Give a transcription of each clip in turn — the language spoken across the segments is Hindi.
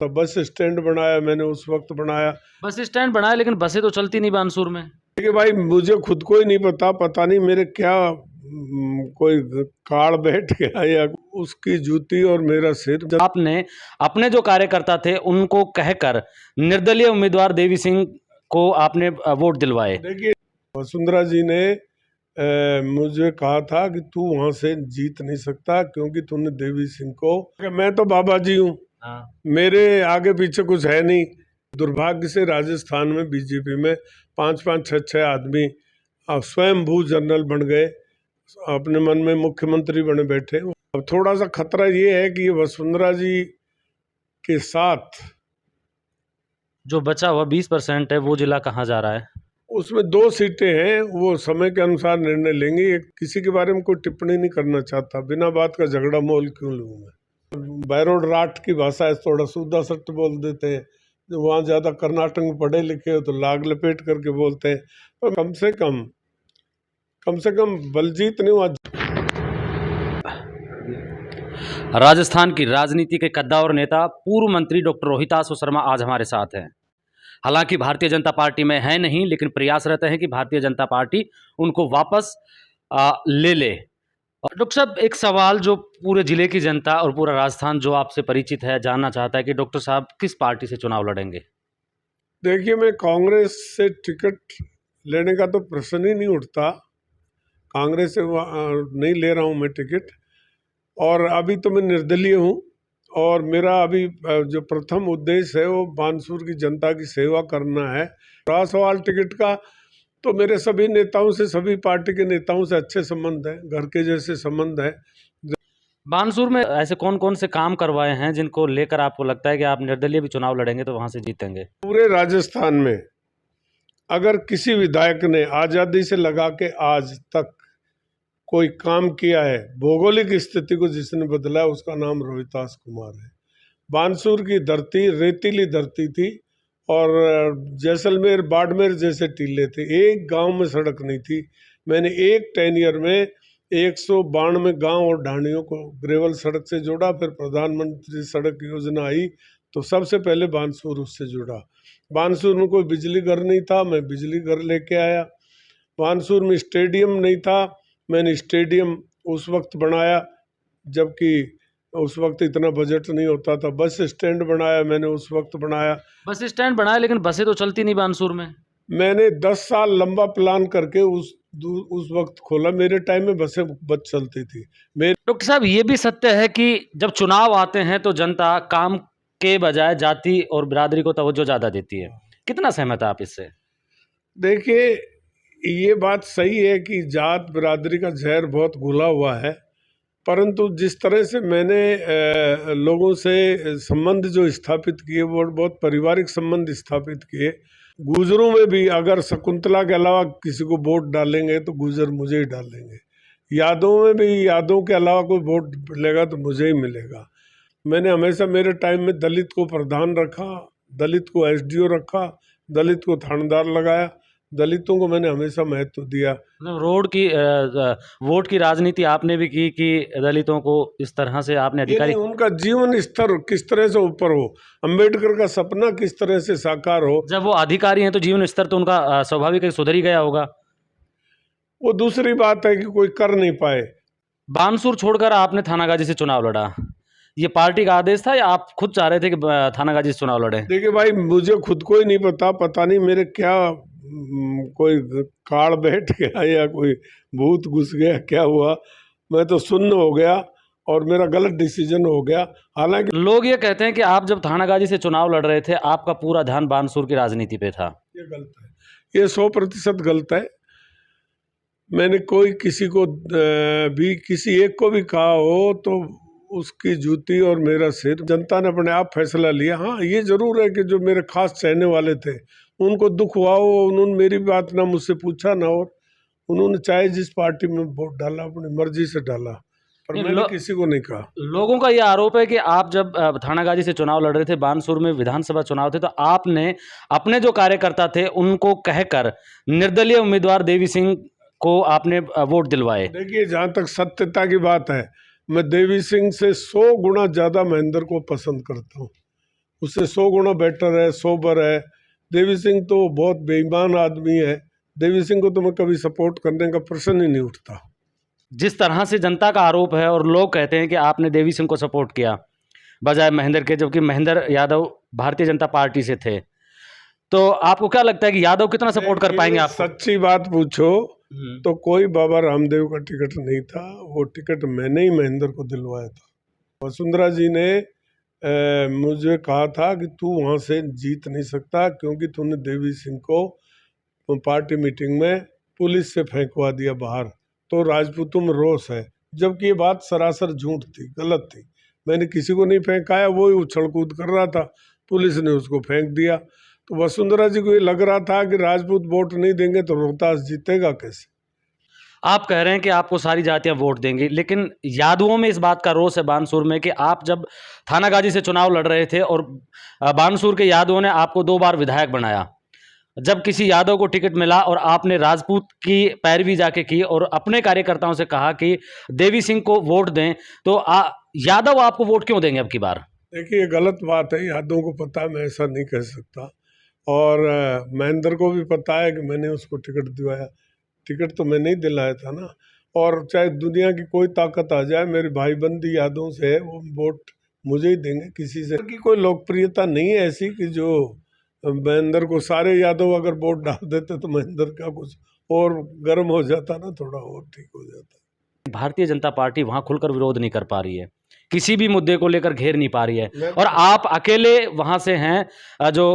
तो बस स्टैंड बनाया मैंने, उस वक्त बनाया। बस स्टैंड बनाया, लेकिन बसें तो चलती नहीं बानसूर में। देखिए भाई, मुझे खुद को ही नहीं पता नहीं मेरे क्या कोई कार्ड बैठ गया या उसकी जूती और मेरा सिर। आपने अपने जो कार्यकर्ता थे उनको कहकर निर्दलीय उम्मीदवार देवी सिंह को आपने वोट दिलवाए। देखिए, वसुंधरा जी ने मुझे कहा था कि तू वहां से जीत नहीं सकता क्योंकि तूने देवी सिंह को, मैं तो बाबा जी हूँ, मेरे आगे पीछे कुछ है नहीं। दुर्भाग्य से राजस्थान में बीजेपी में 5-5, 6-6 आदमी स्वयं भू जनरल बन गए, अपने मन में मुख्यमंत्री बने बैठे। अब थोड़ा सा खतरा ये है कि ये वसुंधरा जी के साथ जो बचा हुआ 20% है वो जिला कहाँ जा रहा है? उसमें 2 सीटें हैं, वो समय के अनुसार निर्णय लेंगे। किसी के बारे में कोई टिप्पणी नहीं करना चाहता, बिना बात का झगड़ा मोल क्यों लूँ मैं। बैरोड राठ की भाषा है, थोड़ा सूदा सट बोल देते हैं। जो वहाँ ज़्यादा कर्नाटक में पढ़े लिखे हो तो लाग लपेट करके बोलते हैं, पर कम से कम बलजीत नहीं हुआ। राजस्थान की राजनीति के कद्दावर नेता पूर्व मंत्री डॉक्टर रोहितास शर्मा आज हमारे साथ हैं। हालांकि भारतीय जनता पार्टी में है नहीं, लेकिन प्रयास रहते हैं कि भारतीय जनता पार्टी उनको वापस ले ले। और डॉक्टर साहब, एक सवाल जो पूरे जिले की जनता और पूरा राजस्थान जो आपसे परिचित है जानना चाहता है कि डॉक्टर साहब किस पार्टी से चुनाव लड़ेंगे? देखिए, मैं कांग्रेस से टिकट लेने का तो प्रश्न ही नहीं उठता। कांग्रेस से नहीं ले रहा हूँ मैं टिकट, और अभी तो मैं निर्दलीय हूँ। और मेरा अभी जो प्रथम उद्देश्य है वो बानसूर की जनता की सेवा करना है। रहा सवाल टिकट का, तो मेरे सभी नेताओं से, सभी पार्टी के नेताओं से अच्छे संबंध है, घर के जैसे संबंध है। बानसूर में ऐसे कौन कौन से काम करवाए हैं जिनको लेकर आपको लगता है कि आप निर्दलीय भी चुनाव लड़ेंगे तो वहां से जीतेंगे? पूरे राजस्थान में अगर किसी विधायक ने आज़ादी से लगा के आज तक कोई काम किया है, भौगोलिक स्थिति को जिसने बदला है, उसका नाम रोहितास कुमार है। बानसूर की धरती रेतीली धरती थी और जैसलमेर, बाड़मेर जैसे टीले थे, एक गांव में सड़क नहीं थी। मैंने एक टेनियर में 192 गांव और ढाणियों को ग्रेवल सड़क से जोड़ा। फिर प्रधानमंत्री सड़क योजना आई तो सबसे पहले बानसूर उससे जुड़ा। बानसूर में कोई बिजली घर नहीं था, मैं बिजली घर लेके आया। बानसूर में स्टेडियम नहीं था, मैंने स्टेडियम उस वक्त बनाया जबकि उस वक्त इतना बजट नहीं होता था। बस स्टैंड बनाया मैंने, उस वक्त बनाया। बस स्टैंड बनाया, लेकिन बसें तो चलती नहीं बानसूर में। मैंने 10 साल लंबा प्लान करके उस वक्त खोला। मेरे टाइम में बसें बस चलती थी। डॉक्टर साहब, ये भी सत्य है कि जब चुनाव आते हैं तो जनता काम के बजाय जाति और बिरादरी को तवज्जो ज़्यादा देती है। कितना सहमत है आप इससे? देखिए, ये बात सही है कि जात बिरादरी का जहर बहुत घुला हुआ है, परंतु जिस तरह से मैंने लोगों से संबंध जो स्थापित किए वो बहुत पारिवारिक संबंध स्थापित किए। गुजरों में भी अगर शकुंतला के अलावा किसी को वोट डालेंगे तो गुजर मुझे ही डालेंगे। यादों में भी यादों के अलावा कोई वोट मिलेगा तो मुझे ही मिलेगा। मैंने हमेशा मेरे टाइम में दलित को प्रधान रखा, दलित को एसडीओ रखा, दलित को थानेदार लगाया। दलितों को मैंने हमेशा महत्व दिया। वोट की राजनीति आपने भी की कि दलितों को इस तरह से आपने अधिकारी, उनका जीवन स्तर किस तरह से ऊपर हो, अंबेडकर का सपना किस तरह से साकार हो। जब वो अधिकारी हैं तो जीवन स्तर तो उनका स्वाभाविक है सुधर ही गया होगा। वो दूसरी बात है कि कोई कर नहीं पाए। बानसूर छोड़कर आपने थानागाजी से चुनाव लड़ा, ये पार्टी का आदेश था या आप खुद चाह रहे थे कि थानागाजी से चुनाव लड़े? देखिए भाई, मुझे खुद को ही नहीं पता नहीं मेरे क्या कोई कार्ड बैठ गया या कोई भूत घुस गया, क्या हुआ। मैं तो सुन्न हो गया और मेरा गलत डिसीजन हो गया। हालांकि लोग ये कहते हैं कि आप जब थानागाजी से चुनाव लड़ रहे थे आपका पूरा ध्यान बानसूर की राजनीति पे था। ये गलत है, ये 100% गलत है। मैंने कोई किसी को भी, किसी एक को भी कहा हो तो उसकी जूती और मेरा सिर। जनता ने अपने आप फैसला लिया। हाँ, ये जरूर है कि जो मेरे खास चाहने वाले थे उनको दुख हुआ हो, उन्होंने मेरी बात ना मुझसे पूछा ना, और उन्होंने चाहे जिस पार्टी में वोट डाला अपनी मर्जी से डाला, पर मैंने किसी को नहीं कहा। लोगों का यह आरोप है कि आप जब थानागाजी से चुनाव लड़ रहे थे, बानसूर में विधानसभा चुनाव थे, तो आपने अपने जो कार्यकर्ता थे उनको कहकर निर्दलीय उम्मीदवार देवी सिंह को आपने वोट दिलवाए। देखिए, जहाँ तक सत्यता की बात है, मैं देवी सिंह से 100 गुना ज़्यादा महेंद्र को पसंद करता हूँ। उससे 100 गुना बेटर है, सोबर है। देवी सिंह तो बहुत बेईमान आदमी है। देवी सिंह को तो मैं कभी सपोर्ट करने का प्रश्न ही नहीं उठता। जिस तरह से जनता का आरोप है और लोग कहते हैं कि आपने देवी सिंह को सपोर्ट किया बजाय महेंद्र के, जबकि महेंद्र यादव भारतीय जनता पार्टी से थे, तो आपको क्या लगता है कि यादव कितना सपोर्ट कर पाएंगे आपको? सच्ची बात पूछो तो कोई बाबा रामदेव का टिकट नहीं था, वो टिकट मैंने ही महेंद्र को दिलवाया था। वसुंधरा जी ने मुझे कहा था कि तू वहाँ से जीत नहीं सकता क्योंकि तूने देवी सिंह को पार्टी मीटिंग में पुलिस से फेंकवा दिया बाहर, तो राजपूतों में रोष है। जबकि ये बात सरासर झूठ थी, गलत थी। मैंने किसी को नहीं फेंकाया, वो ही उछल कूद कर रहा था, पुलिस ने उसको फेंक दिया। तो वसुंधरा जी को ये लग रहा था कि राजपूत वोट नहीं देंगे तो रोहतास जीतेगा कैसे। आप कह रहे हैं कि आपको सारी जातियां वोट देंगी, लेकिन यादवों में इस बात का रोष है बानसूर में कि आप जब थानागाजी से चुनाव लड़ रहे थे और बानसूर के यादवों ने आपको 2 बार विधायक बनाया, जब किसी यादव को टिकट मिला और आपने राजपूत की पैरवी जाके की और अपने कार्यकर्ताओं से कहा कि देवी सिंह को वोट दें, तो यादव आपको वोट क्यों देंगे अब की बार? देखिए, गलत बात है, यादवों को पता है, मैं ऐसा नहीं कह सकता। और महेंद्र को भी पता है कि मैंने उसको टिकट दिलाया। टिकट तो मैंने ही दिलाया था ना। और चाहे दुनिया की कोई ताकत आ जाए, मेरी भाईबंदी यादवों से है, वो वोट मुझे ही देंगे। किसी से की कोई लोकप्रियता नहीं है ऐसी कि जो महेंद्र को, सारे यादव अगर वोट डाल देते तो महेंद्र का कुछ और गर्म हो जाता ना, थोड़ा और ठीक हो जाता। भारतीय जनता पार्टी वहां खुलकर विरोध नहीं कर पा रही है, किसी भी मुद्दे को लेकर घेर नहीं पा रही है, और आप अकेले वहां से हैं जो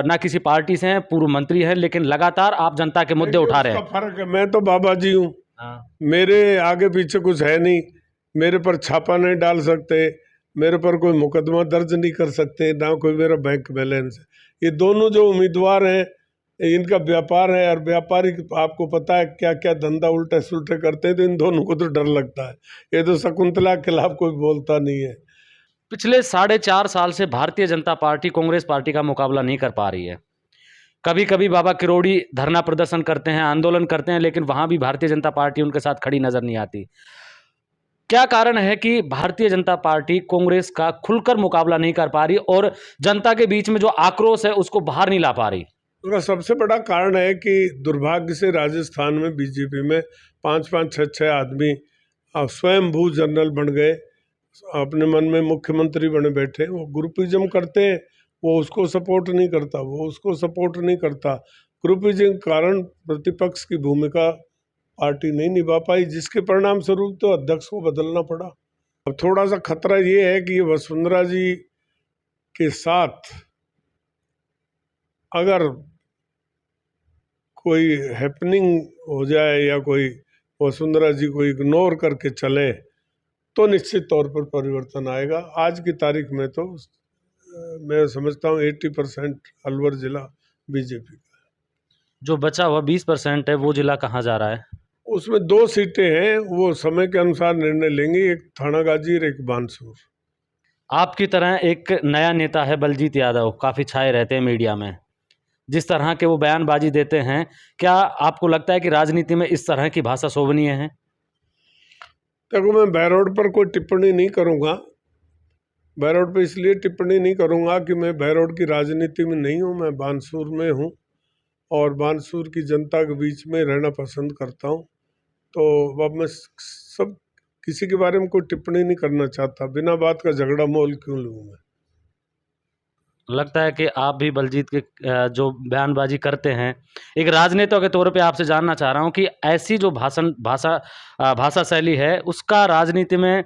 ना किसी पार्टी से हैं, पूर्व मंत्री हैं, लेकिन लगातार आप जनता के मुद्दे उठा रहे हैं। फर्क है, मैं तो बाबा जी हूँ, मेरे आगे पीछे कुछ है नहीं, मेरे पर छापा नहीं डाल सकते, मेरे पर कोई मुकदमा दर्ज नहीं कर सकते, ना कोई मेरा बैंक बैलेंस है। ये दोनों जो उम्मीदवार हैं, इनका व्यापार है, और व्यापारी आपको पता है क्या क्या धंधा उल्टे सुल्टे करते हैं, तो इन दोनों को तो डर लगता है। ये तो शकुंतला के खिलाफ कोई बोलता नहीं है। पिछले 4.5 साल से भारतीय जनता पार्टी कांग्रेस पार्टी का मुकाबला नहीं कर पा रही है। कभी कभी बाबा किरोड़ी धरना प्रदर्शन करते हैं, आंदोलन करते हैं, लेकिन वहां भी भारतीय जनता पार्टी उनके साथ खड़ी नजर नहीं आती। क्या कारण है कि भारतीय जनता पार्टी कांग्रेस का खुलकर मुकाबला नहीं कर पा रही और जनता के बीच में जो आक्रोश है उसको बाहर नहीं ला पा रही? उसका सबसे बड़ा कारण है कि दुर्भाग्य से राजस्थान में बीजेपी में 5-5, 6-6 आदमी स्वयंभू जनरल बन गए, अपने मन में मुख्यमंत्री बने बैठे। वो ग्रुपिज्म करते हैं, वो उसको सपोर्ट नहीं करता, वो उसको सपोर्ट नहीं करता। ग्रुपिज्म के कारण प्रतिपक्ष की भूमिका पार्टी नहीं निभा पाई, जिसके परिणाम स्वरूप तो अध्यक्ष को बदलना पड़ा। अब थोड़ा सा खतरा ये है कि वसुंधरा जी के साथ अगर कोई हैपनिंग हो जाए या कोई वसुंधरा जी को इग्नोर करके चले तो निश्चित तौर पर परिवर्तन आएगा। आज की तारीख में तो मैं समझता हूँ 80% अलवर जिला बीजेपी का है। जो बचा हुआ 20% है वो जिला कहाँ जा रहा है? उसमें 2 सीटें हैं, वो समय के अनुसार निर्णय लेंगे, एक थानागाजी और एक बानसूर। आपकी तरह एक नया नेता है बलजीत यादव, काफ़ी छाए रहते हैं मीडिया में, जिस तरह के वो बयानबाजी देते हैं, क्या आपको लगता है कि राजनीति में इस तरह की भाषा शोभनीय है? देखो, मैं बहरोड पर कोई टिप्पणी नहीं करूँगा। बहरोड पर इसलिए टिप्पणी नहीं करूँगा कि मैं बहरोड की राजनीति में नहीं हूँ, मैं बानसूर में हूँ और बानसूर की जनता के बीच में रहना पसंद करता हूँ। तो अब मैं सब किसी के बारे में कोई टिप्पणी नहीं करना चाहता। बिना बात का झगड़ा मोल क्यों लूँ मैं। लगता है कि आप भी बलजीत के जो बयानबाजी करते हैं, एक राजनेता के तौर पे आपसे जानना चाह रहा हूं कि ऐसी जो भाषा शैली है उसका राजनीति में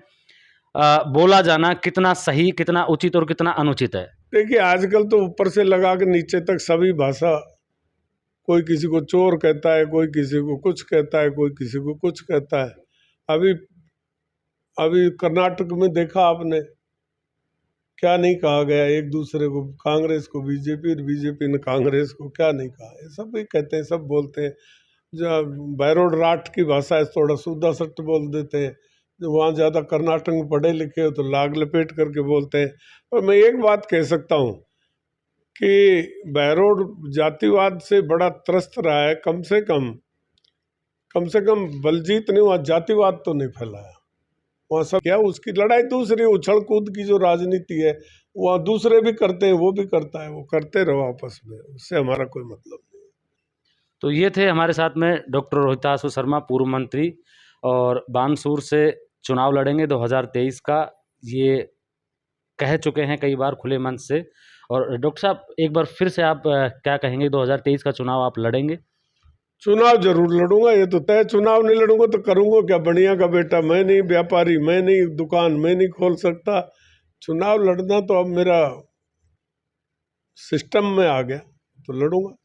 बोला जाना कितना सही, कितना उचित और कितना अनुचित है? देखिए, आजकल तो ऊपर से लगा के नीचे तक सभी भाषा, कोई किसी को चोर कहता है, कोई किसी को कुछ कहता है, कोई किसी को कुछ कहता है। अभी अभी कर्नाटक में देखा आपने क्या नहीं कहा गया एक दूसरे को, कांग्रेस को बीजेपी और बीजेपी ने कांग्रेस को क्या नहीं कहा। ये सब भी कहते हैं, सब बोलते हैं। जब बैरोड राठ की भाषा है, थोड़ा सूदा सट बोल देते हैं। जो वहाँ ज़्यादा कर्नाटक में पढ़े लिखे हो तो लाग लपेट करके बोलते हैं। और मैं एक बात कह सकता हूँ कि बैरोड जातिवाद से बड़ा त्रस्त रहा है। कम से कम बलजीत ने वहाँ जातिवाद तो नहीं फैलाया। वहाँ सब क्या, उसकी लड़ाई दूसरी, उछल कूद की जो राजनीति है वहाँ दूसरे भी करते हैं, वो भी करता है, वो करते रहो आपस में, उससे हमारा कोई मतलब नहीं। तो ये थे हमारे साथ में डॉक्टर रोहितासु शर्मा, पूर्व मंत्री, और बानसूर से चुनाव लड़ेंगे 2023 का, ये कह चुके हैं कई बार खुले मंच से। और डॉक्टर साहब एक बार फिर से आप क्या कहेंगे, 2023 का चुनाव आप लड़ेंगे? चुनाव जरूर लड़ूंगा, ये तो तय। चुनाव नहीं लड़ूंगा तो करूंगा क्या? बढ़िया का बेटा मैं नहीं, व्यापारी मैं नहीं, दुकान मैं नहीं खोल सकता। चुनाव लड़ना तो अब मेरा सिस्टम में आ गया, तो लड़ूंगा।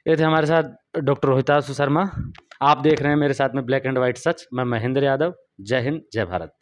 ये थे हमारे साथ डॉक्टर रोहितासु शर्मा। आप देख रहे हैं मेरे साथ में ब्लैक एंड वाइट सच। मैं महेंद्र यादव। जय हिंद, जय भारत।